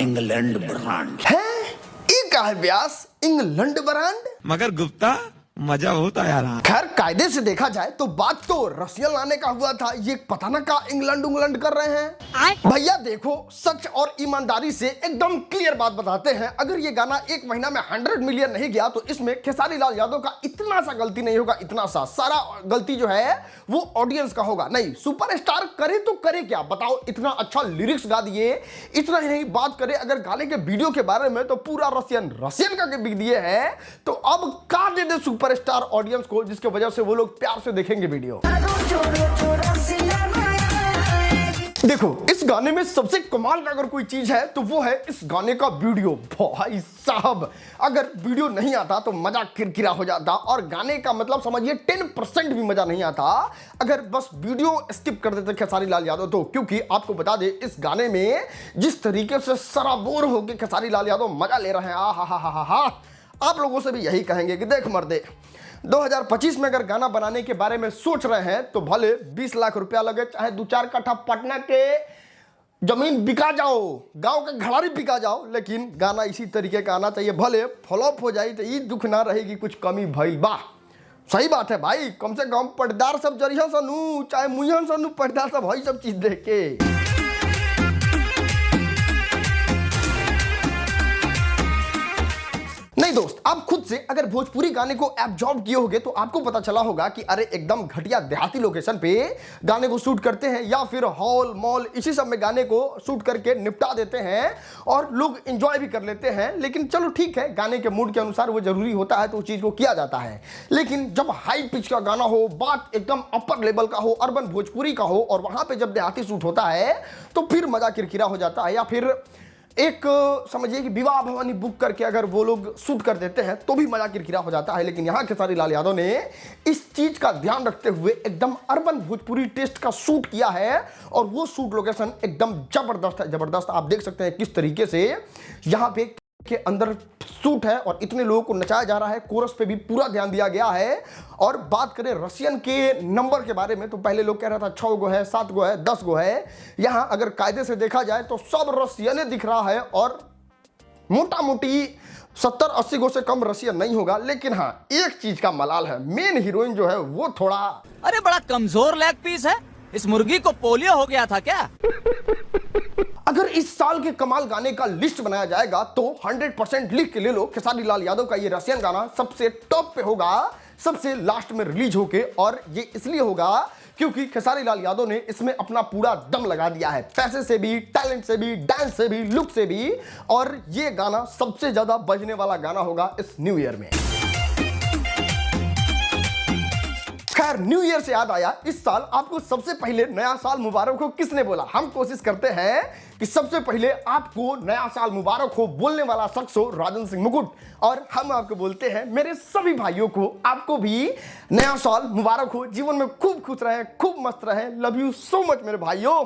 England brand है। ये का है व्यास, इंग्लैंड ब्रांड? मगर गुप्ता मजा बहुत आया रहा। खैर कायदे से देखा जाए तो बात तो रसियन लाने का हुआ था, ये पता ना का इंग्लैंड कर रहे हैं। भैया देखो, सच और ईमानदारी से एकदम क्लियर बात बताते हैं, अगर ये गाना एक महीना में 100 मिलियन नहीं गया तो इसमें खेसारी लाल यादव का इतना सा गलती नहीं होगा, इतना सा सारा गलती जो है वो ऑडियंस का होगा। नहीं, सुपरस्टार करे तो करे क्या बताओ, इतना अच्छा लिरिक्स गा दिए। इतना ही नहीं, बात करें अगर गाने के वीडियो के बारे में तो पूरा रसियन का बिक दिए है। तो अब का दे दे सुपरस्टार ऑडियंस को, जिसके वजह से वो लोग प्यार से देखेंगे वीडियो। देखो, इस गाने में सबसे कमाल का अगर कोई चीज है तो वो है इस गाने का वीडियो। भाई साहब, अगर वीडियो नहीं आता तो मजा किरकिरा हो जाता, और गाने का मतलब समझिए 10% भी मजा नहीं आता अगर बस वीडियो स्किप कर देते खेसारी लाल यादव तो। क्योंकि आपको बता दे, इस गाने में जिस तरीके से सराबोर होकर खेसारी लाल यादव मजा ले रहे हैं, हा, आप लोगों से भी यही कहेंगे कि देख मर्दे, 2025 में अगर गाना बनाने के बारे में सोच रहे हैं तो भले 20 लाख रुपया लगे, चाहे 2-4 कट्ठा पटना के जमीन बिका जाओ, गांव का घड़ारी बिका जाओ, लेकिन गाना इसी तरीके का आना चाहिए। भले फ्लॉप हो जाए तो ये दुख ना रहेगी कुछ कमी भइल बा। सही बात है भाई, कम से कम पर्दार सब जरिया सनू, चाहे मुहन सनू, पर्दार सब वही सब चीज देख के। नहीं दोस्त, आप खुद से अगर भोजपुरी गाने को एब्जॉर्ब किए होगे तो आपको पता चला होगा कि अरे एकदम घटिया देहाती लोकेशन पे गाने को शूट करते हैं, या फिर हॉल मॉल इसी सब में गाने को शूट करके निपटा देते हैं और लोग एंजॉय भी कर लेते हैं। लेकिन चलो ठीक है, गाने के मूड के अनुसार वो जरूरी होता है तो उस चीज को किया जाता है। लेकिन जब हाई पिच का गाना हो, बात एकदम अपर लेवल का हो, अर्बन भोजपुरी का हो, और वहां पे जब देहाती शूट होता है तो फिर मजा किरकिरा हो जाता है। या फिर एक समझिए कि विवाह भवानी बुक करके अगर वो लोग शूट कर देते हैं तो भी मजा किरकिरा हो जाता है। लेकिन यहाँ खेसारी लाल यादव ने इस चीज का ध्यान रखते हुए एकदम अर्बन भोजपुरी टेस्ट का शूट किया है, और वो शूट लोकेशन एकदम जबरदस्त है। जबरदस्त आप देख सकते हैं किस तरीके से यहाँ पे के अंदर शूट है और इतने लोगों को नचाया जा रहा है। कोरस पे भी पूरा ध्यान दिया गया है। और बात करें रसियन के नंबर के बारे में तो पहले लोग कह रहा था 6 गो है, 7 गो है, 10 गो है। यहाँ अगर कायदे से देखा जाए तो सब रसियने दिख रहा है, और मोटा मोटी 70-80 गो से कम रसियन नहीं होगा। लेकिन हाँ, एक चीज का मलाल है, मेन हीरोइन जो है वो थोड़ा, अरे बड़ा कमजोर लेग पीस है, इस मुर्गी को पोलियो हो गया था क्या? अगर इस साल के कमाल गाने का लिस्ट बनाया जाएगा तो 100% लिख के ले लो, खेसारी लाल यादव का ये रसियन गाना सबसे टॉप पे होगा, सबसे लास्ट में रिलीज होके। और ये इसलिए होगा क्योंकि खेसारी लाल यादव ने इसमें अपना पूरा दम लगा दिया है, पैसे से भी, टैलेंट से भी, डांस से भी, लुक से भी। और ये गाना सबसे ज्यादा बजने वाला गाना होगा इस न्यू ईयर में। खैर, न्यू ईयर से याद आया, इस साल आपको सबसे पहले नया साल मुबारक हो किसने बोला? हम कोशिश करते हैं कि सबसे पहले आपको नया साल मुबारक हो बोलने वाला शख्स हो राजन सिंह मुकुट। और हम आपको बोलते हैं मेरे सभी भाइयों को, आपको भी नया साल मुबारक हो, जीवन में खूब खुश रहें, खूब मस्त रहें। लव यू सो मच मेरे भाइयों।